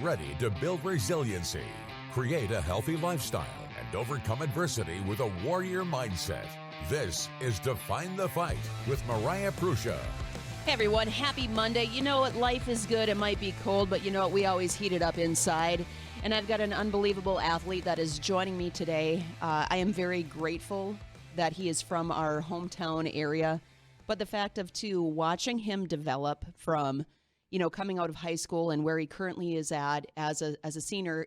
ready to build resiliency, create a healthy lifestyle, and overcome adversity with a warrior mindset. This is Define the Fight with Mariah Prussia. Hey everyone, happy Monday. You know what? Life is good. It might be cold, but you know what? We always heat it up inside. And I've got an unbelievable athlete that is joining me today. I am very grateful that he is from our hometown area. But the fact of, too, watching him develop from, coming out of high school and where he currently is at as a senior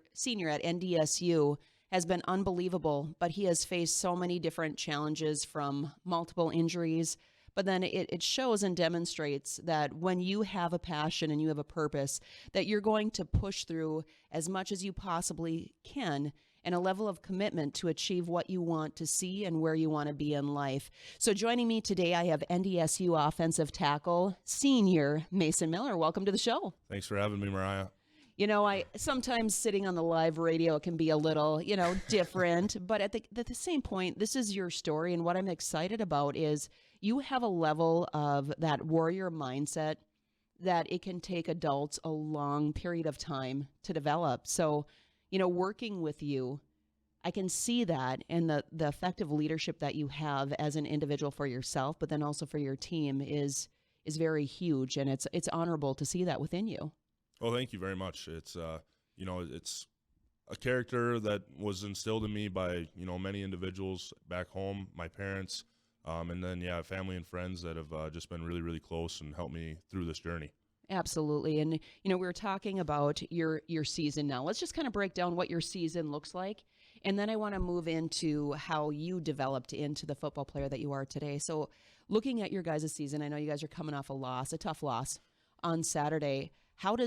at NDSU has been unbelievable. But he has faced so many different challenges from multiple injuries. But then it shows and demonstrates that when you have a passion and you have a purpose, that you're going to push through as much as you possibly can and a level of commitment to achieve what you want to see and where you want to be in life. So joining me today, I have NDSU Offensive Tackle, senior Mason Miller. Welcome to the show. Thanks for having me, Mariah. You know, I sometimes sitting on the live radio can be a little, different. But at the same point, this is your story. And what I'm excited about is you have a level of that warrior mindset that it can take adults a long period of time to develop. So, working with you, I can see that and the effective leadership that you have as an individual for yourself, but then also for your team is very huge. And it's honorable to see that within you. Well, thank you very much. It's, it's a character that was instilled in me by, many individuals back home, my parents, and then, family and friends that have just been really, really close and helped me through this journey. Absolutely. And, we were talking about your season now. Let's just kind of break down what your season looks like. And then I want to move into how you developed into the football player that you are today. So looking at your guys' season, I know you guys are coming off a tough loss on Saturday. How do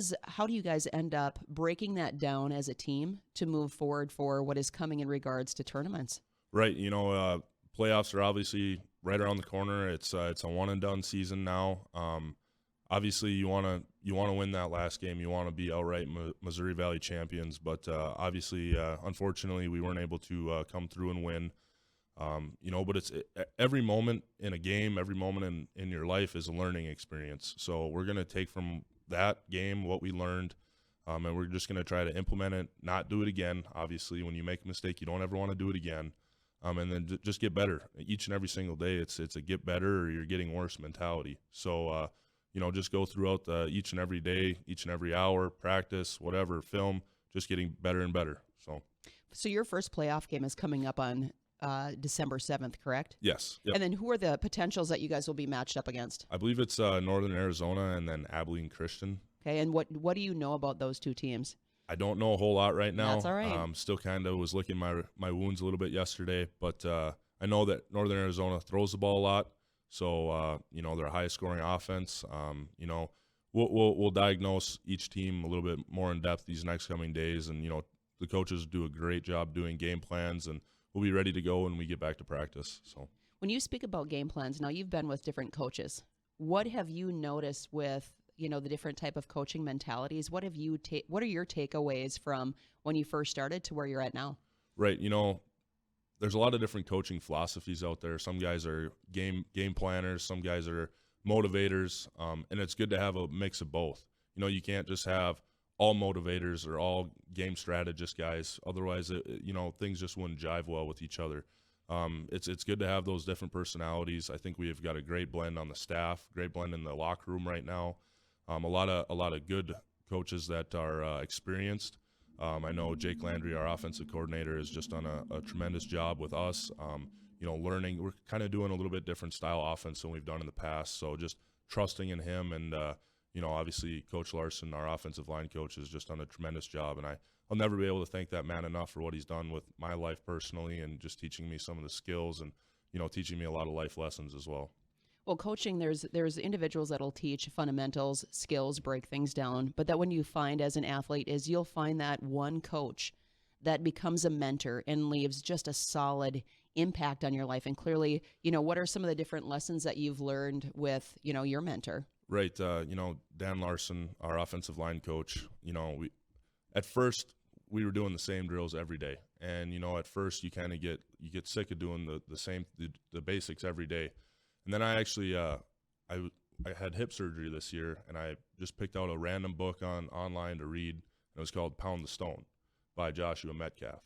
you guys end up breaking that down as a team to move forward for what is coming in regards to tournaments? Right. Playoffs are obviously right around the corner. It's a one and done season now. Obviously you want to win that last game. You want to be outright Missouri Valley champions, but obviously, unfortunately, we weren't able to come through and win. But it's every moment in a game, every moment in your life is a learning experience. So we're going to take from that game what we learned, and we're just going to try to implement it, not do it again. Obviously, when you make a mistake, you don't ever want to do it again, and then just get better. Each and every single day, it's a get better or you're getting worse mentality. So, just go throughout each and every day, each and every hour, practice, whatever, film, just getting better and better. So your first playoff game is coming up on December 7th, correct? Yes. Yep. And then who are the potentials that you guys will be matched up against? I believe it's Northern Arizona and then Abilene Christian. Okay, and what do you know about those two teams? I don't know a whole lot right now. That's all right. Still kind of was licking my wounds a little bit yesterday, but I know that Northern Arizona throws the ball a lot, so they're a high scoring offense. We'll diagnose each team a little bit more in depth these next coming days, and the coaches do a great job doing game plans, and we'll be ready to go when we get back to practice. So when you speak about game plans, now you've been with different coaches. What have you noticed with, the different type of coaching mentalities? What are your takeaways from when you first started to where you're at now? Right. There's a lot of different coaching philosophies out there. Some guys are game planners, some guys are motivators, and it's good to have a mix of both. You can't just have all motivators or all game strategist guys. Otherwise, things just wouldn't jive well with each other. It's good to have those different personalities. I think we have got a great blend on the staff, great blend in the locker room right now. A lot of good coaches that are experienced. I know Jake Landry, our offensive coordinator, has just done a tremendous job with us. Learning. We're kind of doing a little bit different style offense than we've done in the past. So just trusting in him and obviously Coach Larson, our offensive line coach, has just done a tremendous job, and I'll never be able to thank that man enough for what he's done with my life personally and just teaching me some of the skills and, teaching me a lot of life lessons as well. Well, coaching, there's individuals that'll teach fundamentals, skills, break things down, but that when you find as an athlete is you'll find that one coach that becomes a mentor and leaves just a solid impact on your life. And clearly, what are some of the different lessons that you've learned with, your mentor? Right. Dan Larson, our offensive line coach, at first we were doing the same drills every day. And, at first you kind of get sick of doing the basics every day. And then I actually, I had hip surgery this year, and I just picked out a random book online to read. It was called Pound the Stone by Joshua Metcalf.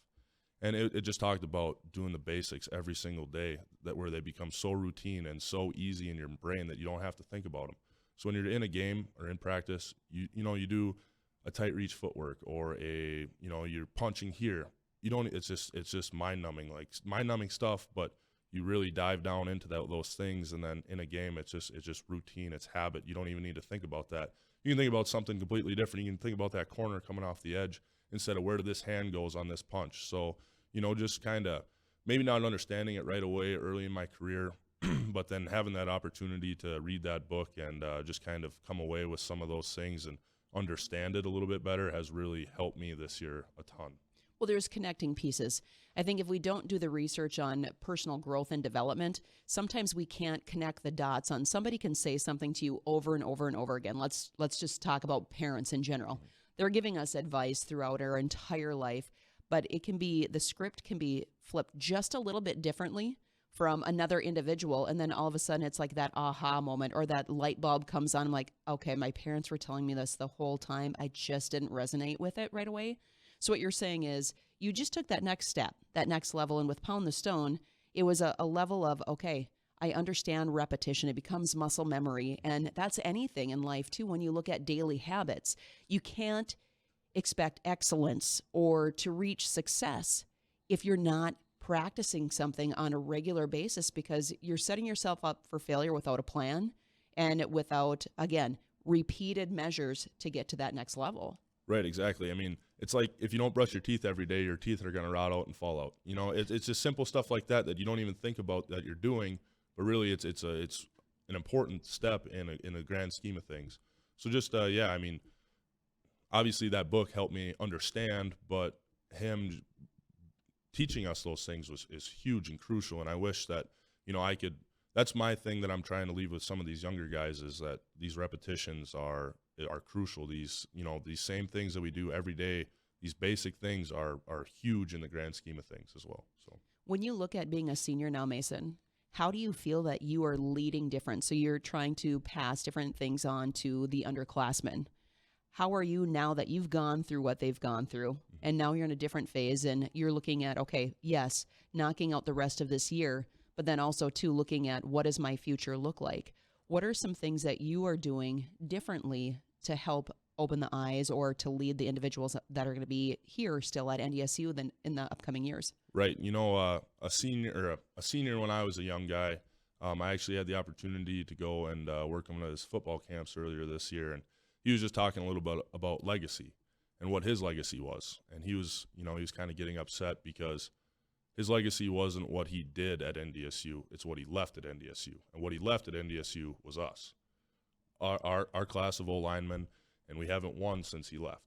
And it just talked about doing the basics every single day, that where they become so routine and so easy in your brain that you don't have to think about them. So when you're in a game or in practice, you do a tight reach footwork, or you're punching here. It's just mind-numbing, like mind-numbing stuff, but you really dive down into those things, and then in a game it's just routine, it's habit. You don't even need to think about that. You can think about something completely different. You can think about that corner coming off the edge instead of where did this hand goes on this punch. So, just kind of maybe not understanding it right away early in my career, but then having that opportunity to read that book and just kind of come away with some of those things and understand it a little bit better has really helped me this year a ton. Well, there's connecting pieces. I think if we don't do the research on personal growth and development, sometimes we can't connect the dots on somebody can say something to you over and over and over again. Let's just talk about parents in general. They're giving us advice throughout our entire life, but the script can be flipped just a little bit differently from another individual, and then all of a sudden it's like that aha moment, or that light bulb comes on. I'm like, okay, my parents were telling me this the whole time. I just didn't resonate with it right away. So what you're saying is you just took that next step, that next level, and with Pound the Stone, it was a level of, okay, I understand repetition. It becomes muscle memory, and that's anything in life too. When you look at daily habits, you can't expect excellence or to reach success if you're not practicing something on a regular basis, because you're setting yourself up for failure without a plan and without, again, repeated measures to get to that next level. Right, exactly. I mean, it's like if you don't brush your teeth every day, your teeth are going to rot out and fall out. It's just simple stuff like that you don't even think about that you're doing, but really it's an important step in a grand scheme of things. So just I mean, obviously that book helped me understand, but him teaching us those things is huge and crucial. And I wish that I could. That's my thing that I'm trying to leave with some of these younger guys, is that these repetitions are crucial. These these same things that we do every day, these basic things are huge in the grand scheme of things as well. So when you look at being a senior now, Mason, how do you feel that you are leading different? So you're trying to pass different things on to the underclassmen. How are you now that you've gone through what they've gone through, and now you're in a different phase, and you're looking at, okay, yes, knocking out the rest of this year, but then also too looking at what does my future look like? What are some things that you are doing differently to help open the eyes or to lead the individuals that are going to be here still at NDSU than in the upcoming years? Right. A senior when I was a young guy, I actually had the opportunity to go and work on one of his football camps earlier this year, and he was just talking a little bit about legacy and what his legacy was. And he was kind of getting upset because his legacy wasn't what he did at NDSU, it's what he left at NDSU. And what he left at NDSU was us, our class of O-linemen, and we haven't won since he left.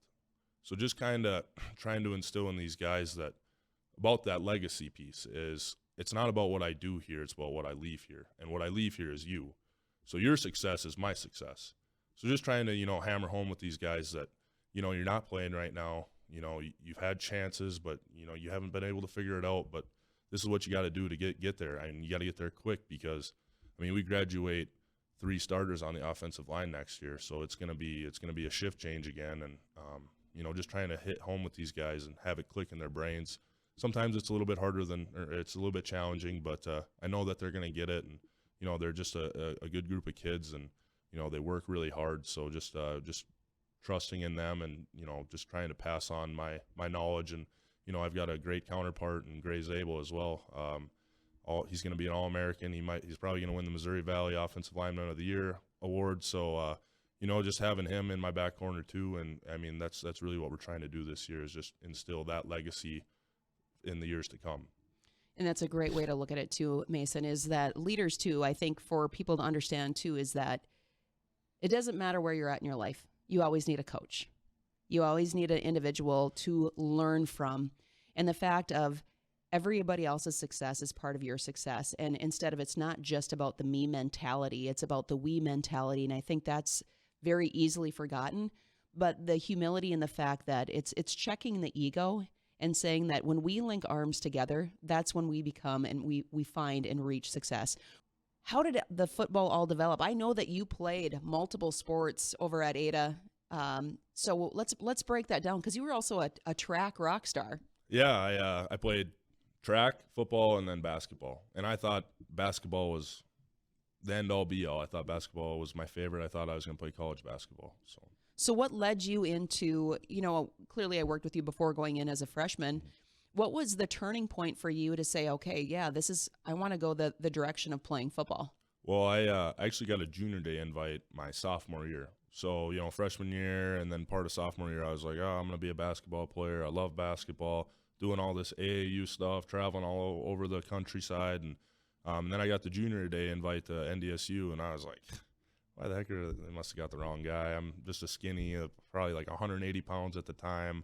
So just kind of trying to instill in these guys that about that legacy piece is it's not about what I do here, it's about what I leave here. And what I leave here is you. So your success is my success. So just trying to, hammer home with these guys that, you're not playing right now. You've had chances, but, you haven't been able to figure it out. But this is what you got to do to get there. And you got to get there quick because, we graduate 3 starters on the offensive line next year. So it's going to be a shift change again. And, just trying to hit home with these guys and have it click in their brains. Sometimes it's a little bit harder it's a little bit challenging, but I know that they're going to get it. And, they're just a good group of kids, and, they work really hard. So just trusting in them and, just trying to pass on my knowledge. And, I've got a great counterpart in Gray Zabel as well. He's going to be an All-American. He's probably going to win the Missouri Valley Offensive Lineman of the Year award. So, just having him in my back corner too. And that's really what we're trying to do this year, is just instill that legacy in the years to come. And that's a great way to look at it too, Mason, is that leaders too, I think for people to understand too, is that it doesn't matter where you're at in your life. You always need a coach. You always need an individual to learn from. And the fact of everybody else's success is part of your success. And instead of, it's not just about the me mentality, it's about the we mentality. And I think that's very easily forgotten. But the humility and the fact that it's checking the ego and saying that when we link arms together, that's when we become and we find and reach success. How did the football all develop? I know that you played multiple sports over at Ada. So let's break that down, because you were also a track rock star. Yeah, I played track, football, and then basketball. And I thought basketball was the end-all, be-all. I thought basketball was my favorite. I thought I was going to play college basketball. So what led you into, clearly I worked with you before going in as a freshman. What was the turning point for you to say, okay, yeah, I want to go the direction of playing football? Well, I actually got a junior day invite my sophomore year. So, freshman year and then part of sophomore year, I was like, I'm going to be a basketball player. I love basketball, doing all this AAU stuff, traveling all over the countryside. And then I got the junior day invite to NDSU, and I was like, why the heck they must have got the wrong guy. I'm just a skinny, probably like 180 pounds at the time.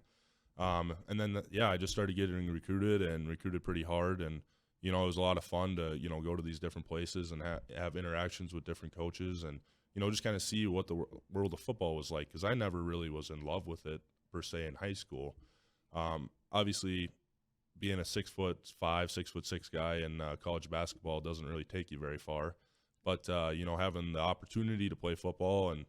And then, I just started getting recruited pretty hard. And, it was a lot of fun to, go to these different places and have interactions with different coaches and, just kind of see what the world of football was like, because I never really was in love with it per se in high school. Obviously, being a 6'5", 6'6" guy in college basketball doesn't really take you very far. But, having the opportunity to play football and,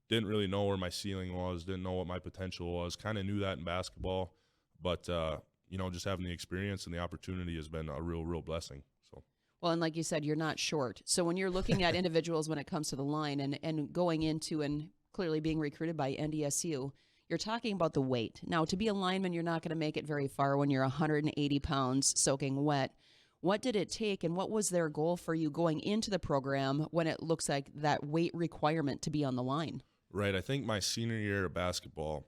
didn't really know where my ceiling was, didn't know what my potential was, kind of knew that in basketball. But, just having the experience and the opportunity has been a real blessing. So. Well, and like you said, you're not short. So when you're looking at individuals when it comes to the line and going into and clearly being recruited by NDSU, you're talking about the weight. Now, to be a lineman, you're not going to make it very far when you're 180 pounds soaking wet. What did it take, and what was their goal for you going into the program when it looks like that weight requirement to be on the line? Right. I think my senior year of basketball,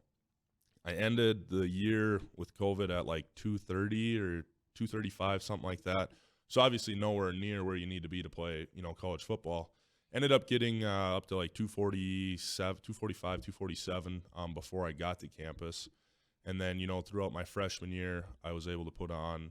I ended the year with COVID at like 230 or 235, something like that. So obviously nowhere near where you need to be to play, college football. Ended up getting up to like 245, 247 before I got to campus. And then, throughout my freshman year, I was able to put on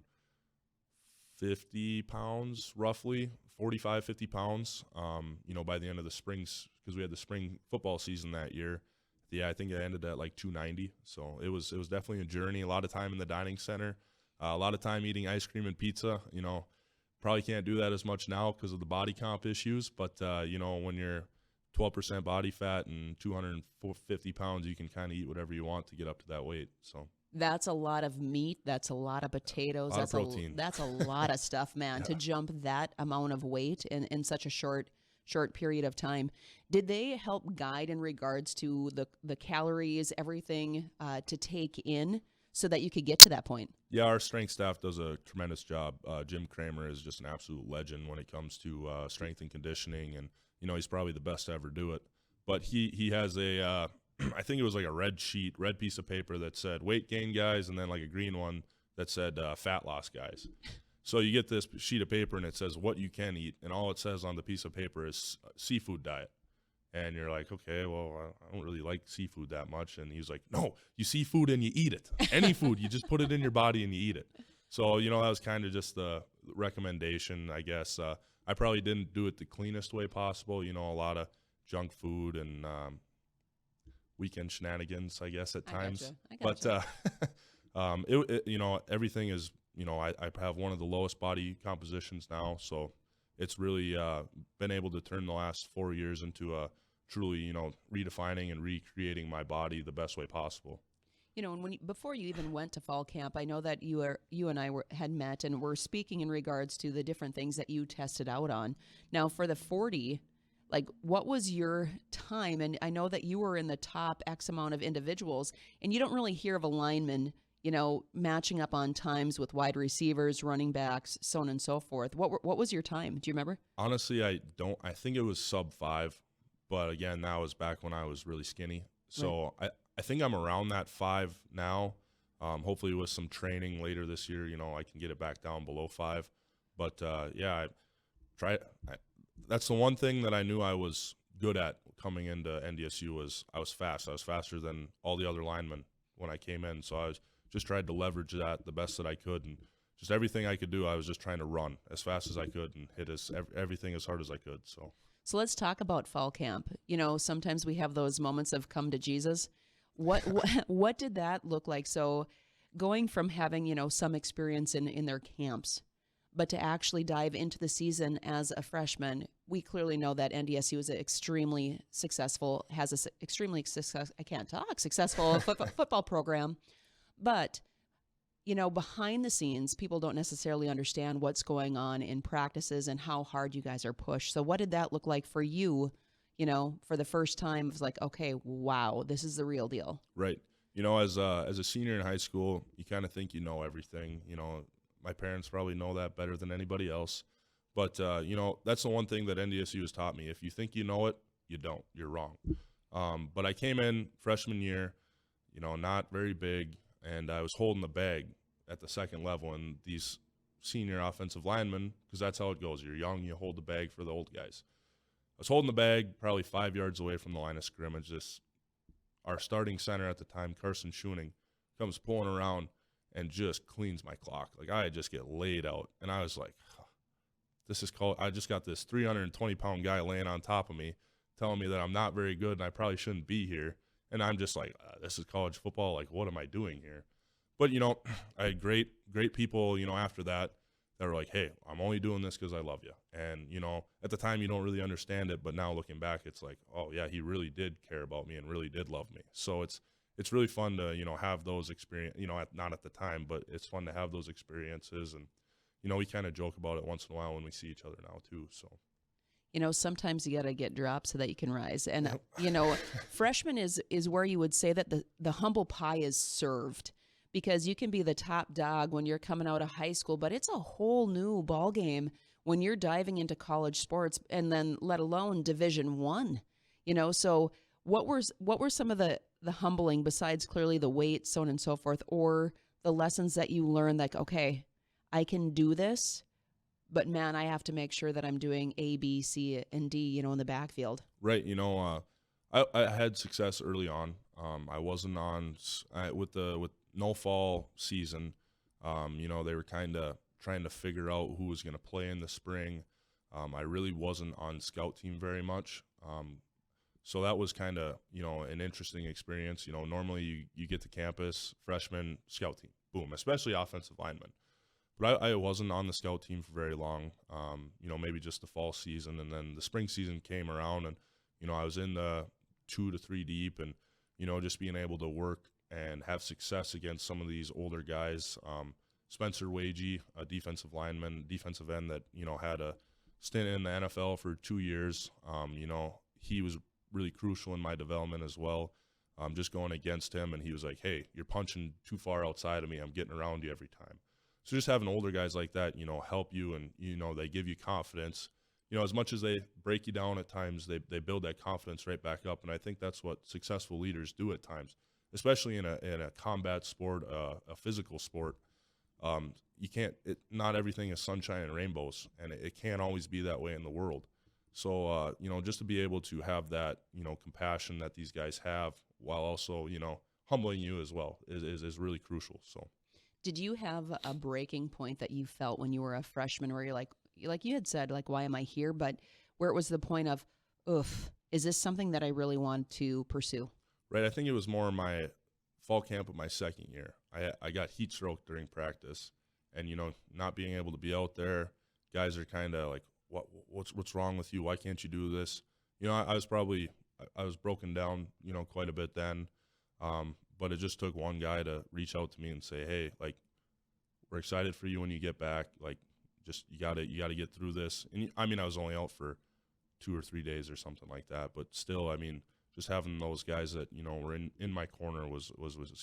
50 pounds, roughly 45, 50 pounds, by the end of the springs, because we had the spring football season that year. Yeah, I think it ended at like 290. So it was definitely a journey, a lot of time in the dining center, a lot of time eating ice cream and pizza. Probably can't do that as much now because of the body comp issues. But, when you're 12% body fat and 250 pounds, you can kind of eat whatever you want to get up to that weight. So that's a lot of meat. That's a lot of potatoes. That's protein. That's a lot of stuff, man, to jump that amount of weight in such a short period of time. Did they help guide in regards to the calories, everything to take in so that you could get to that point? Yeah, our strength staff does a tremendous job. Jim Kramer is just an absolute legend when it comes to strength and conditioning, and he's probably the best to ever do it. But he has a I think it was like a red piece of paper that said weight gain guys, and then like a green one that said fat loss guys. So you get this sheet of paper and it says what you can eat, and all it says on the piece of paper is seafood diet. And you're like, okay, well, I don't really like seafood that much. And he's like, no, you see food and you eat it. Any food, you just put it in your body and you eat it. So, that was kind of just the recommendation, I guess. I probably didn't do it the cleanest way possible. A lot of junk food and weekend shenanigans, I guess, at times. I gotcha. But, everything is, I have one of the lowest body compositions now. So it's really been able to turn the last 4 years into a truly, redefining and recreating my body the best way possible. And before you even went to fall camp, I know that you and I had met and were speaking in regards to the different things that you tested out on. Now, for the 40, like, what was your time? And I know that you were in the top X amount of individuals, and you don't really hear of a lineman, matching up on times with wide receivers, running backs, so on and so forth. What was your time? Do you remember? Honestly, I don't. I think it was sub 5, but again, that was back when I was really skinny. So right. I think I'm around that 5 now. Hopefully with some training later this year, I can get it back down below 5. But that's the one thing that I knew I was good at coming into NDSU was I was fast. I was faster than all the other linemen when I came in. So I just tried to leverage that the best that I could, and just everything I could do, I was just trying to run as fast as I could and hit everything as hard as I could. So let's talk about fall camp. Sometimes we have those moments of come to Jesus. What did that look like? So going from having, some experience in their camps, but to actually dive into the season as a freshman, we clearly know that NDSU is extremely successful, has a extremely successful football program. But, behind the scenes, people don't necessarily understand what's going on in practices and how hard you guys are pushed. So what did that look like for you, for the first time? It was like, okay, wow, this is the real deal. Right. As a senior in high school, you kind of think you know everything. My parents probably know that better than anybody else. But, that's the one thing that NDSU has taught me. If you think you know it, you don't. You're wrong. But I came in freshman year, not very big, and I was holding the bag at the second level. And these senior offensive linemen, because that's how it goes. You're young, you hold the bag for the old guys. I was holding the bag probably 5 yards away from the line of scrimmage. Our starting center at the time, Carson Schoening, comes pulling around and just cleans my clock. Like, I just get laid out. And I was like, I just got this 320-pound guy laying on top of me, telling me that I'm not very good and I probably shouldn't be here. And I'm just like, this is college football. Like, what am I doing here? But, I had great people, after that were like, hey, I'm only doing this because I love you. And, at the time you don't really understand it, but now looking back, it's like, oh, yeah, he really did care about me and really did love me. So it's really fun to, have those experiences, not at the time, but it's fun to have those experiences. And, we kind of joke about it once in a while when we see each other now too. So. Sometimes you got to get dropped so that you can rise. And, freshman is where you would say that the humble pie is served, because you can be the top dog when you're coming out of high school, but it's a whole new ball game when you're diving into college sports, and then let alone Division I. So what were some of the humbling, besides clearly the weight, so on and so forth, or the lessons that you learned, like, okay, I can do this, but man, I have to make sure that I'm doing A, B, C, and D, in the backfield. Right. I had success early on. I wasn't on with no fall season. They were kind of trying to figure out who was going to play in the spring. I really wasn't on scout team very much. So that was kind of, an interesting experience. Normally you get to campus, freshman, scout team, boom, especially offensive linemen. But I wasn't on the scout team for very long, maybe just the fall season. And then the spring season came around, and, I was in the 2 to 3 deep, and, just being able to work and have success against some of these older guys. Spencer Wagey, a defensive end that, had a stint in the NFL for 2 years. He was really crucial in my development as well. Just going against him, and he was like, hey, you're punching too far outside of me. I'm getting around you every time. So just having older guys like that, help you, and, they give you confidence. As much as they break you down at times, they build that confidence right back up. And I think that's what successful leaders do at times, especially in a combat sport, a physical sport. Not everything is sunshine and rainbows, and it can't always be that way in the world. So, just to be able to have that, compassion that these guys have, while also, humbling you as well is really crucial. So. Did you have a breaking point that you felt when you were a freshman where you're like you had said, like, why am I here? But where it was the point of, is this something that I really want to pursue? Right. I think it was more my fall camp of my second year. I got heat stroke during practice, and, not being able to be out there, guys are kind of like, what's wrong with you? Why can't you do this? I was broken down, quite a bit then. But it just took one guy to reach out to me and say, hey, like, we're excited for you when you get back. Like, just you gotta get through this. And I was only out for 2 or 3 days or something like that, but still, just having those guys that, were in my corner was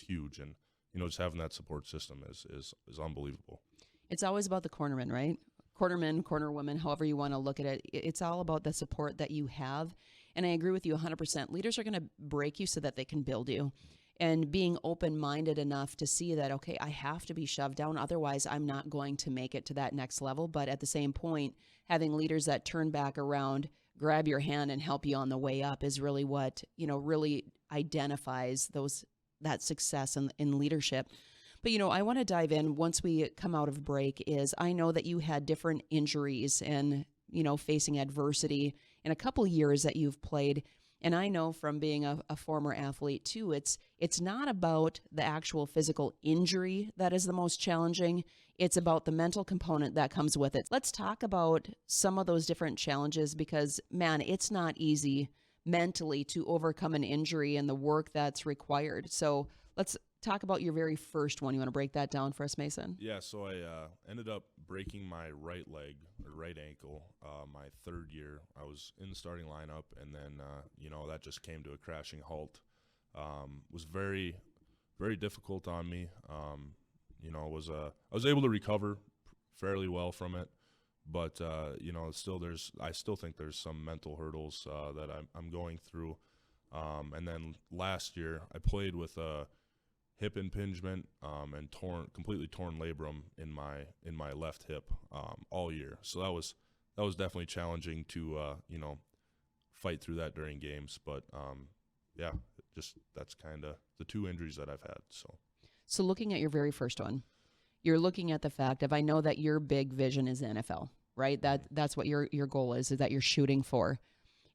huge. And, just having that support system is unbelievable. It's always about the cornerman, right? Cornerman, cornerwoman, however you want to look at it. It's all about the support that you have. And I agree with you 100%. Leaders are going to break you so that they can build you. And being open-minded enough to see that, okay, I have to be shoved down, otherwise I'm not going to make it to that next level. But at the same point, having leaders that turn back around, grab your hand, and help you on the way up is really what, really identifies that success in leadership. But, I want to dive in once we come out of break. Is I know that you had different injuries and, facing adversity in a couple years that you've played. And I know from being a former athlete too, it's not about the actual physical injury that is the most challenging. It's about the mental component that comes with it. Let's talk about some of those different challenges because, man, it's not easy mentally to overcome an injury and the work that's required. So let's talk about your very first one. You want to break that down for us, Mason? Yeah, so I ended up breaking my right leg or right ankle my third year. I was in the starting lineup, and then, that just came to a crashing halt. Was very, very difficult on me. I was able to recover fairly well from it, but I still think there's some mental hurdles that I'm going through. And then last year I played with a hip impingement and completely torn labrum in my left hip all year. So that was definitely challenging to fight through that during games. But that's kind of the two injuries that I've had. So looking at your very first one, you're looking at the fact of, I know that your big vision is NFL, right? That's what your goal is that you're shooting for.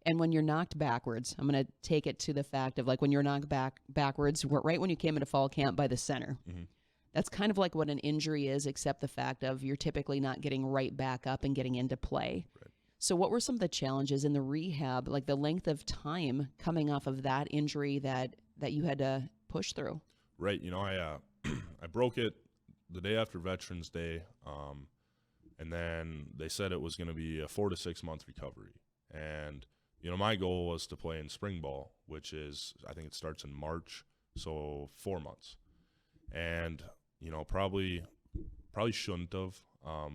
And when you're knocked backwards, I'm going to take it to the fact of like when you're knocked backwards, right when you came into fall camp by the center. Mm-hmm. That's kind of like what an injury is, except the fact of you're typically not getting right back up and getting into play. Right. So what were some of the challenges in the rehab, like the length of time coming off of that injury that you had to push through? Right. I broke it the day after Veterans Day, and then they said it was going to be a 4 to 6 month recovery. And my goal was to play in spring ball, which is, I think it starts in March, so 4 months. And, probably shouldn't have,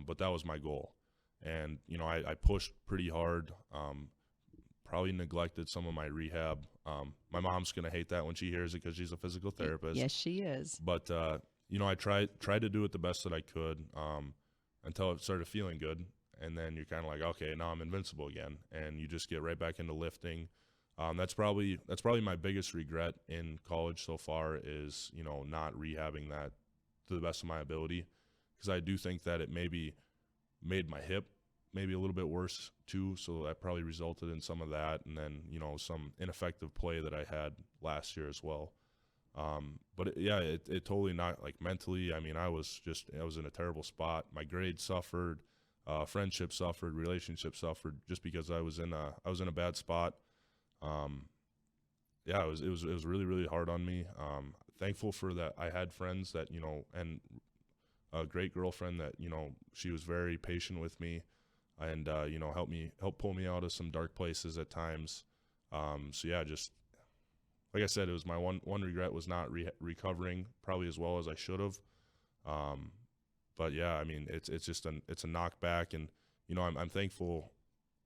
but that was my goal. And, I pushed pretty hard, probably neglected some of my rehab. My mom's going to hate that when she hears it because she's a physical therapist. Yes, she is. But, I tried to do it the best that I could until it started feeling good. And then you're kind of like, okay, now I'm invincible again, and you just get right back into lifting. That's probably my biggest regret in college so far is not rehabbing that to the best of my ability, because I do think that it maybe made my hip maybe a little bit worse too. So that probably resulted in some of that, and then some ineffective play that I had last year as well. But it totally not like mentally. I mean, I was in a terrible spot. My grades suffered. Friendship suffered, relationship suffered, just because I was in a bad spot. It was really, really hard on me. Thankful for that. I had friends that and a great girlfriend that she was very patient with me, and helped pull me out of some dark places at times. Just like I said, it was my one regret was not recovering probably as well as I should have. But yeah, I mean, it's just it's a knockback, and I'm thankful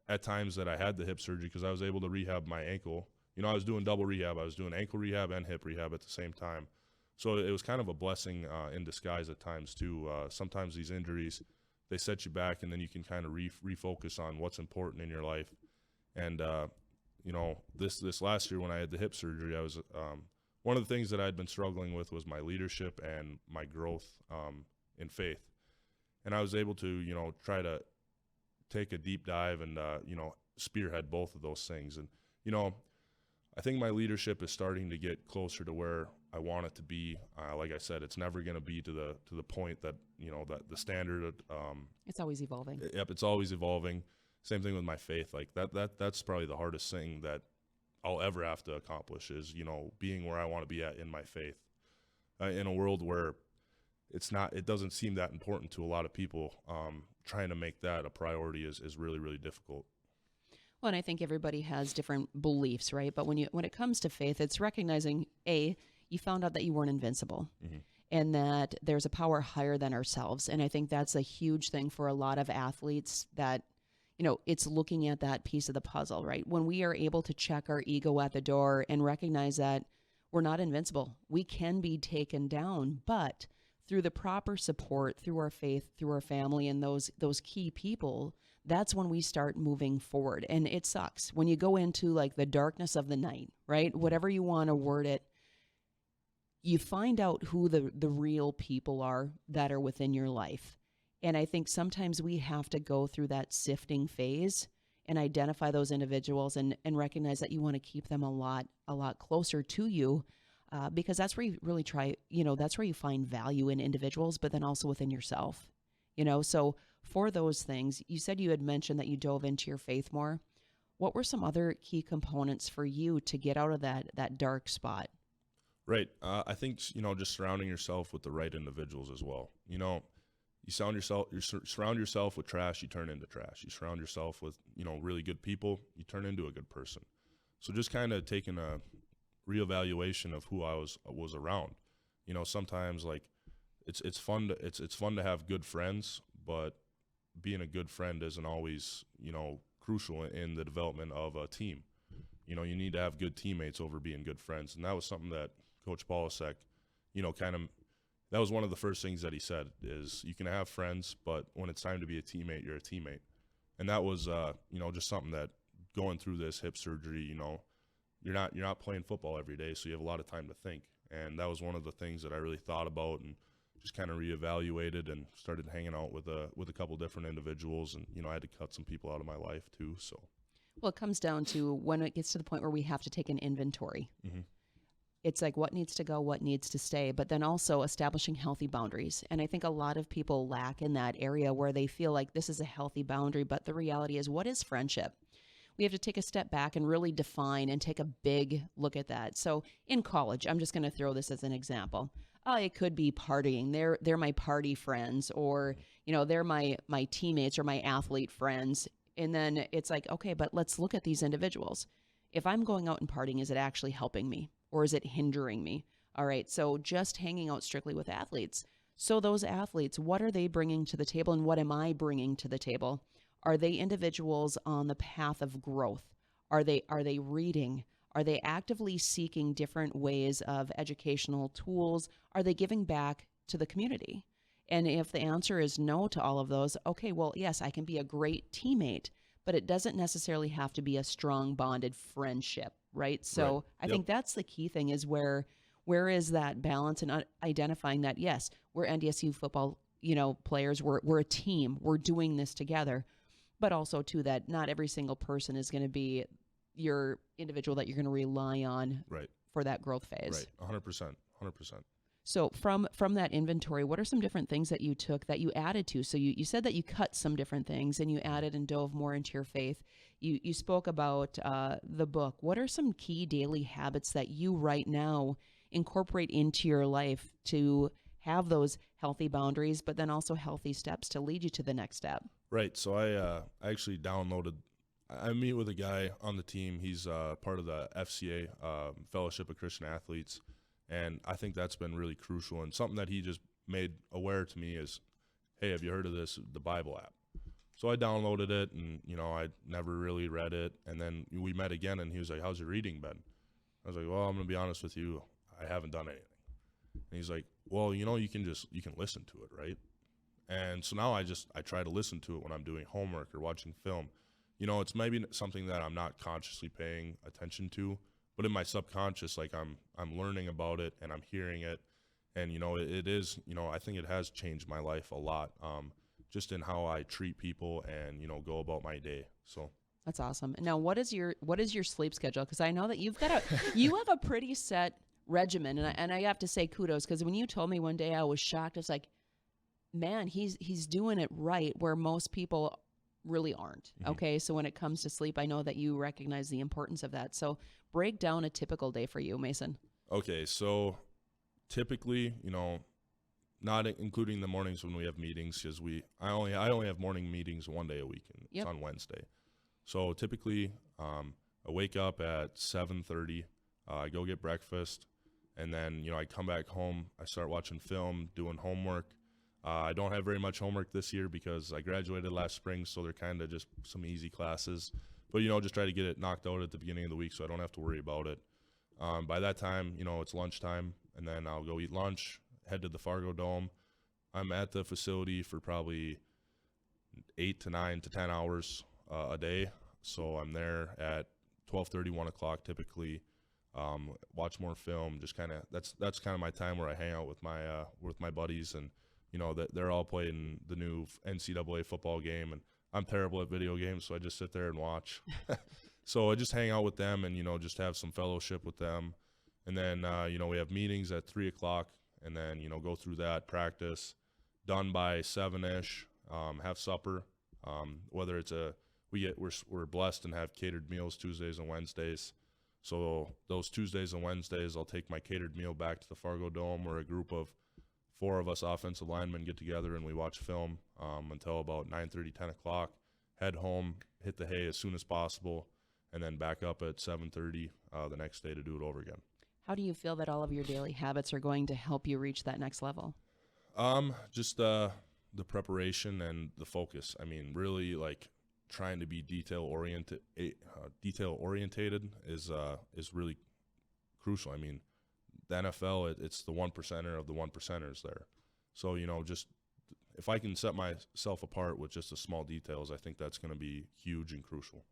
at times that I had the hip surgery because I was able to rehab my ankle. I was doing double rehab. I was doing ankle rehab and hip rehab at the same time. So it was kind of a blessing in disguise at times too. Sometimes these injuries, they set you back, and then you can kind of refocus on what's important in your life. And this last year when I had the hip surgery, I was one of the things that I had been struggling with was my leadership and my growth in faith. And I was able to, try to take a deep dive and, spearhead both of those things. And, I think my leadership is starting to get closer to where I want it to be. Like I said, it's never going to be to the point that, that the standard. It's always evolving. Yep. It's always evolving. Same thing with my faith. Like that's probably the hardest thing that I'll ever have to accomplish is, being where I want to be at in my faith, in a world where it doesn't seem that important to a lot of people. Trying to make that a priority is really, really difficult. Well, and I think everybody has different beliefs, right? But when it comes to faith, it's recognizing, you found out that you weren't invincible, mm-hmm. and that there's a power higher than ourselves. And I think that's a huge thing for a lot of athletes that, it's looking at that piece of the puzzle, right? When we are able to check our ego at the door and recognize that we're not invincible, we can be taken down, but through the proper support, through our faith, through our family, and those key people, that's when we start moving forward. And it sucks when you go into like the darkness of the night, right? Whatever you want to word it, you find out who the real people are that are within your life. And I think sometimes we have to go through that sifting phase and identify those individuals and recognize that you want to keep them a lot closer to you. because that's where you really try, that's where you find value in individuals, but then also within yourself, So for those things, you said you had mentioned that you dove into your faith more. What were some other key components for you to get out of that dark spot? Right. I think, just surrounding yourself with the right individuals as well. You surround yourself with trash, you turn into trash. You surround yourself with, really good people, you turn into a good person. So just kind of taking a reevaluation of who I was around. Sometimes like it's fun to have good friends, but being a good friend isn't always, crucial in the development of a team. You need to have good teammates over being good friends. And that was something that Coach Polasek, that was one of the first things that he said is you can have friends, but when it's time to be a teammate, you're a teammate. And that was, just something that going through this hip surgery, you're not playing football every day, so you have a lot of time to think. And that was one of the things that I really thought about and just kind of reevaluated and started hanging out with a couple different individuals. And, I had to cut some people out of my life too. So, well, it comes down to when it gets to the point where we have to take an inventory. Mm-hmm. It's like what needs to go, what needs to stay, but then also establishing healthy boundaries. And I think a lot of people lack in that area where they feel like this is a healthy boundary, but the reality is, what is friendship? We have to take a step back and really define and take a big look at that. So in college, I'm just going to throw this as an example. It could be partying. They're my party friends, or, they're my teammates or my athlete friends. And then it's like, okay, but let's look at these individuals. If I'm going out and partying, is it actually helping me? Or is it hindering me? All right, so just hanging out strictly with athletes. So those athletes, what are they bringing to the table, and what am I bringing to the table? Are they individuals on the path of growth? Are they reading? Are they actively seeking different ways of educational tools? Are they giving back to the community? And if the answer is no to all of those, okay, well, yes, I can be a great teammate, but it doesn't necessarily have to be a strong bonded friendship, right? So Right. I think that's the key thing, is where is that balance and identifying that, yes, we're NDSU football, players, we're a team, we're doing this together, but also too that not every single person is going to be your individual that you're going to rely on Right. for that growth phase. Right. 100%. So from that inventory, what are some different things that you took that you added to? So you said that you cut some different things and you added and dove more into your faith. You spoke about the book. What are some key daily habits that you right now incorporate into your life to have those healthy boundaries, but then also healthy steps to lead you to the next step? Right. So I actually downloaded. I meet with a guy on the team. He's part of the FCA, Fellowship of Christian Athletes. And I think that's been really crucial. And something that he just made aware to me is, hey, have you heard of this, the Bible app? So I downloaded it, and, I never really read it. And then we met again, and he was like, how's your reading been? I was like, well, I'm going to be honest with you, I haven't done anything. And he's like, well, you can listen to it, right? And so now I try to listen to it when I'm doing homework or watching film. It's maybe something that I'm not consciously paying attention to, but in my subconscious, like I'm learning about it and I'm hearing it. And, it is, I think it has changed my life a lot, just in how I treat people and, go about my day. So that's awesome. Now, what is your sleep schedule? Because I know that you have a pretty set regimen, and I have to say kudos, because when you told me one day, I was shocked. I was like, man, he's doing it right where most people really aren't. Mm-hmm. Okay, so when it comes to sleep, I know that you recognize the importance of that. So break down a typical day for you, Mason. Okay, so typically, not including the mornings when we have meetings, because I only have morning meetings one day a week, and Yep. It's on Wednesday. So typically, I wake up at 7:30. I go get breakfast, and then I come back home. I start watching film, doing homework. I don't have very much homework this year because I graduated last spring, so they're kind of just some easy classes. But just try to get it knocked out at the beginning of the week so I don't have to worry about it. By that time, it's lunchtime, and then I'll go eat lunch, head to the Fargo Dome. I'm at the facility for probably 8 to 9 to 10 hours a day. So I'm there at 12:30, 1 o'clock typically. Watch more film. Just kind of that's kind of my time where I hang out with my buddies, and that they're all playing the new NCAA football game, and I'm terrible at video games, so I just sit there and watch. So I just hang out with them and just have some fellowship with them. And then, we have meetings at 3 o'clock, and then, go through that, practice, done by 7-ish, have supper. Whether it's we're blessed and have catered meals Tuesdays and Wednesdays. So those Tuesdays and Wednesdays, I'll take my catered meal back to the Fargo Dome, where a group of 4 of us offensive linemen get together and we watch film until about 9:30, 10 o'clock, head home, hit the hay as soon as possible, and then back up at 7:30 the next day to do it over again. How do you feel that all of your daily habits are going to help you reach that next level? Just the preparation and the focus. I mean, really like trying to be detail oriented is really crucial. I mean, the NFL, it's the 1%er of the 1%ers there. So, just if I can set myself apart with just the small details, I think that's going to be huge and crucial.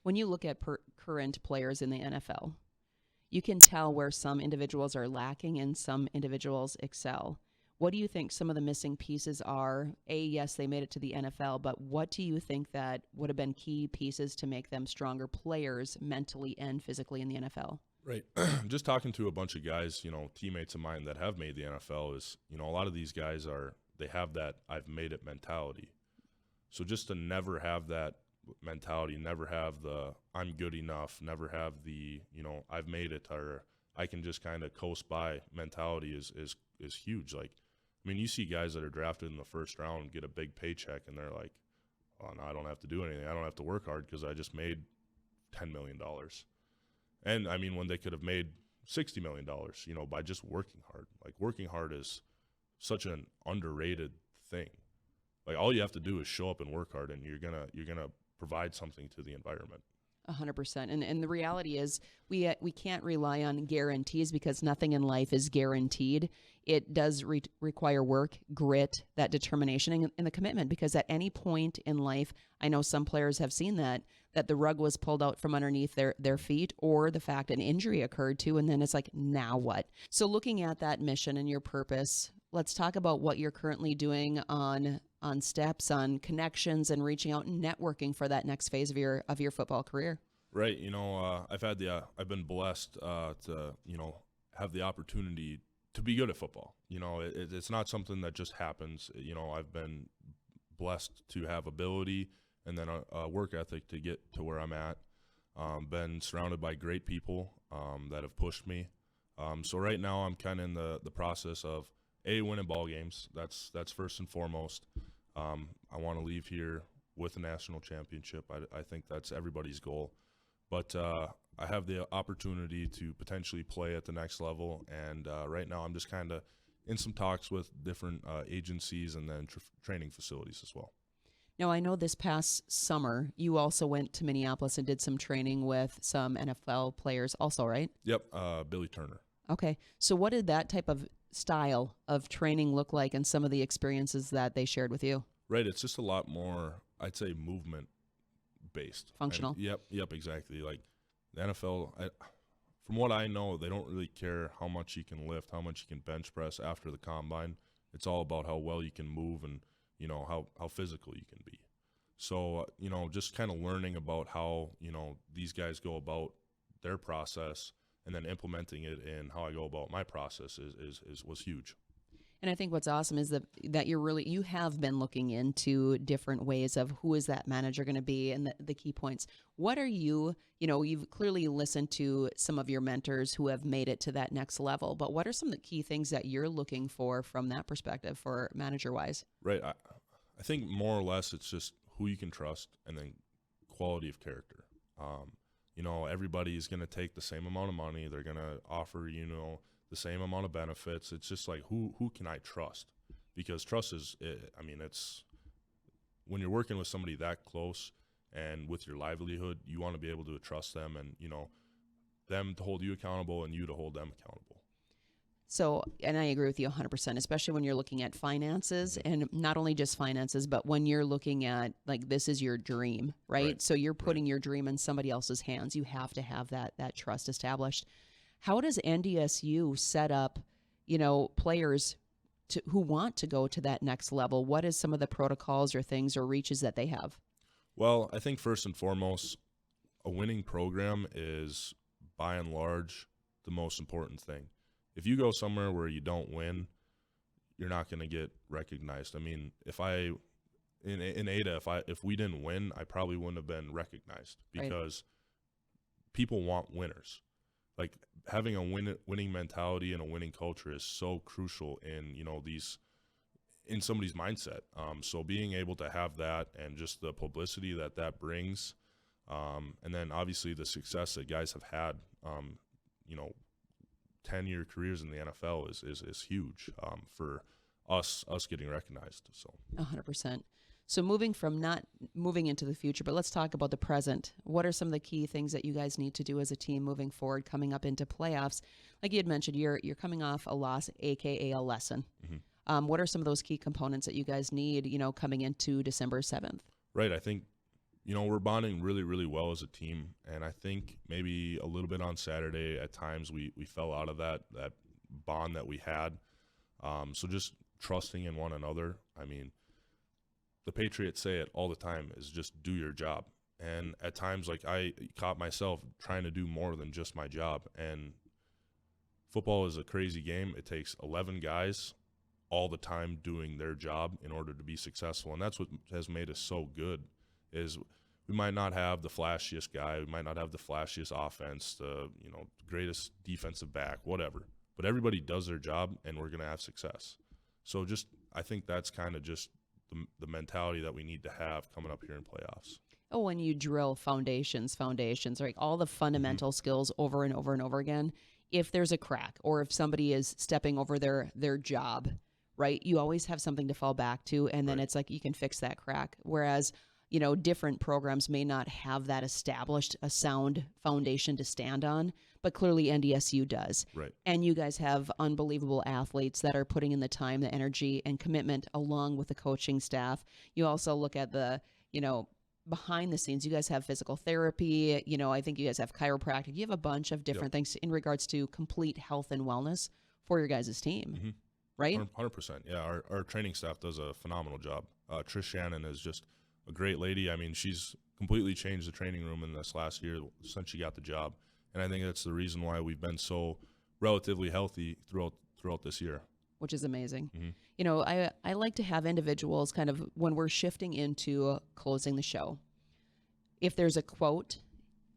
When you look at current players in the NFL, you can tell where some individuals are lacking and some individuals excel. What do you think some of the missing pieces are? Yes, they made it to the NFL, but what do you think that would have been key pieces to make them stronger players mentally and physically in the NFL? Right. Just talking to a bunch of guys, teammates of mine that have made the NFL is, a lot of these guys they have that I've made it mentality. So just to never have that mentality, never have the I'm good enough, never have the, I've made it, or I can just kind of coast by mentality is huge. Like, I mean, you see guys that are drafted in the first round get a big paycheck and they're like, oh, no, I don't have to do anything. I don't have to work hard because I just made $10 million. And I mean, when they could have made $60 million, by just working hard. Like, working hard is such an underrated thing. Like, all you have to do is show up and work hard, and you're gonna provide something to the environment. 100%. And the reality is we can't rely on guarantees because nothing in life is guaranteed. It does require work, grit, that determination, and the commitment, because at any point in life, I know some players have seen that the rug was pulled out from underneath their feet, or the fact an injury occurred too, and then it's like, now what? So looking at that mission and your purpose, let's talk about what you're currently doing on steps, on connections, and reaching out and networking for that next phase of your football career. Right. I've been blessed to, have the opportunity to be good at football. It's not something that just happens. I've been blessed to have ability and then a work ethic to get to where I'm at. Been surrounded by great people that have pushed me. So right now I'm kind of in the process of winning ball games. That's first and foremost. I want to leave here with a national championship. I think that's everybody's goal. But I have the opportunity to potentially play at the next level, and right now I'm just kind of in some talks with different agencies and then training facilities as well. Now, I know this past summer you also went to Minneapolis and did some training with some NFL players also, right? Yep, Billy Turner. Okay. So what did that type of style of training look like and some of the experiences that they shared with you? Right. It's just a lot more, I'd say, movement based. Functional. And yep, exactly. Like the NFL, from what I know, they don't really care how much you can lift, how much you can bench press after the combine. It's all about how well you can move and, how physical you can be. So, just kind of learning about how, these guys go about their process and then implementing it in how I go about my process was huge. And I think what's awesome is that you have been looking into different ways of who is that manager going to be and the key points. What are you've clearly listened to some of your mentors who have made it to that next level, but what are some of the key things that you're looking for from that perspective for manager-wise? Right. I think more or less it's just who you can trust and then quality of character. Everybody is going to take the same amount of money. They're going to offer, the same amount of benefits. It's just like, who can I trust? Because trust it's when you're working with somebody that close and with your livelihood, you want to be able to trust them and, them to hold you accountable and you to hold them accountable. So, and I agree with you 100%, especially when you're looking at finances, and not only just finances, but when you're looking at, like, this is your dream, right? So you're putting your dream in somebody else's hands. You have to have that trust established. How does NDSU set up, players who want to go to that next level? What is some of the protocols or things or reaches that they have? Well, I think first and foremost, a winning program is by and large the most important thing. If you go somewhere where you don't win, you're not going to get recognized. I mean, in Ada, if we didn't win, I probably wouldn't have been recognized because people want winners. Like having a winning mentality and a winning culture is so crucial in, in somebody's mindset. So being able to have that and just the publicity that brings, and then obviously the success that guys have had, 10-year careers in the NFL is huge for us getting recognized. So 100%. So not moving into the future, but let's talk about the present. What are some of the key things that you guys need to do as a team moving forward, coming up into playoffs? Like you had mentioned, you're coming off a loss, aka a lesson. Mm-hmm. What are some of those key components that you guys need, coming into December 7th? Right. I think, we're bonding really, really well as a team. And I think maybe a little bit on Saturday at times we fell out of that bond that we had. So just trusting in one another. I mean, the Patriots say it all the time is just do your job. And at times, like I caught myself trying to do more than just my job. And football is a crazy game. It takes 11 guys all the time doing their job in order to be successful. And that's what has made us so good is we might not have the flashiest guy. We might not have the flashiest offense, the greatest defensive back, whatever. But everybody does their job, and we're going to have success. So I think that's kind of just the mentality that we need to have coming up here in playoffs. Oh, when you drill foundations, like all the fundamental skills over and over and over again, if there's a crack or if somebody is stepping over their job, right, you always have something to fall back to, and then it's like you can fix that crack. Whereas, different programs may not have that established, a sound foundation to stand on, but clearly NDSU does. Right. And you guys have unbelievable athletes that are putting in the time, the energy, and commitment along with the coaching staff. You also look at the, behind the scenes. You guys have physical therapy. I think you guys have chiropractic. You have a bunch of different things in regards to complete health and wellness for your guys' team. Mm-hmm. Right? 100%. Yeah, our training staff does a phenomenal job. Trish Shannon is just a great lady. I mean, she's completely changed the training room in this last year since she got the job. And I think that's the reason why we've been so relatively healthy throughout this year. Which is amazing. Mm-hmm. I like to have individuals kind of, when we're shifting into closing the show, if there's a quote,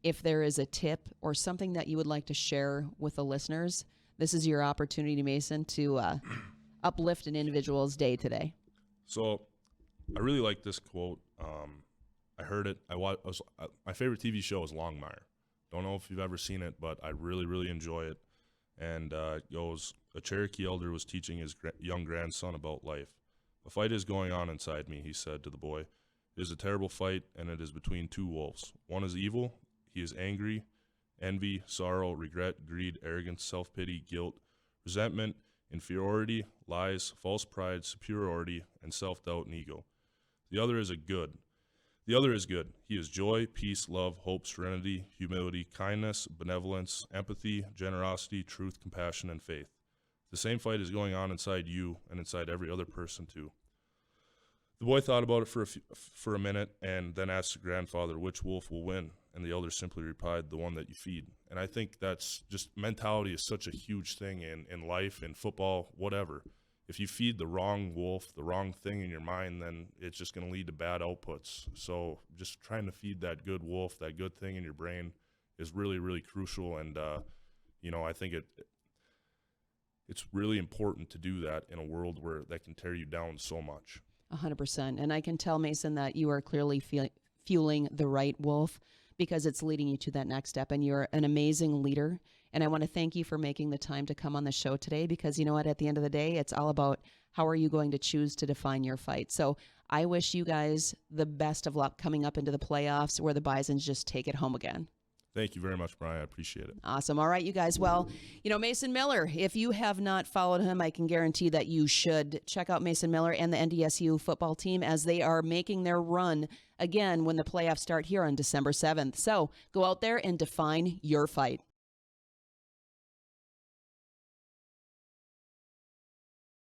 if there is a tip or something that you would like to share with the listeners, this is your opportunity, Mason, to uplift an individual's day today. So I really like this quote. I heard it. My favorite TV show is Longmire. Don't know if you've ever seen it, but I really, really enjoy it. And it goes, a Cherokee elder was teaching his young grandson about life. A fight is going on inside me, he said to the boy. It is a terrible fight, and it is between two wolves. One is evil. He is angry, envy, sorrow, regret, greed, arrogance, self-pity, guilt, resentment, inferiority, lies, false pride, superiority, and self-doubt and ego. The other is good. He is joy, peace, love, hope, serenity, humility, kindness, benevolence, empathy, generosity, truth, compassion, and faith. The same fight is going on inside you and inside every other person too. The boy thought about it for a minute and then asked the grandfather which wolf will win, and the elder simply replied, the one that you feed. And I think that's just, mentality is such a huge thing in life, in football, whatever. If you feed the wrong wolf, the wrong thing in your mind, then it's just going to lead to bad outputs. So just trying to feed that good wolf, that good thing in your brain is really, really crucial. And, I think it's really important to do that in a world where that can tear you down so much. 100%. And I can tell, Mason, that you are clearly fueling the right wolf because it's leading you to that next step. And you're an amazing leader. And I want to thank you for making the time to come on the show today because you know what? At the end of the day, it's all about how are you going to choose to define your fight. So I wish you guys the best of luck coming up into the playoffs where the Bisons just take it home again. Thank you very much, Mariah. I appreciate it. Awesome. All right, you guys. Well, Mason Miller, if you have not followed him, I can guarantee that you should. Check out Mason Miller and the NDSU football team as they are making their run again when the playoffs start here on December 7th. So go out there and define your fight.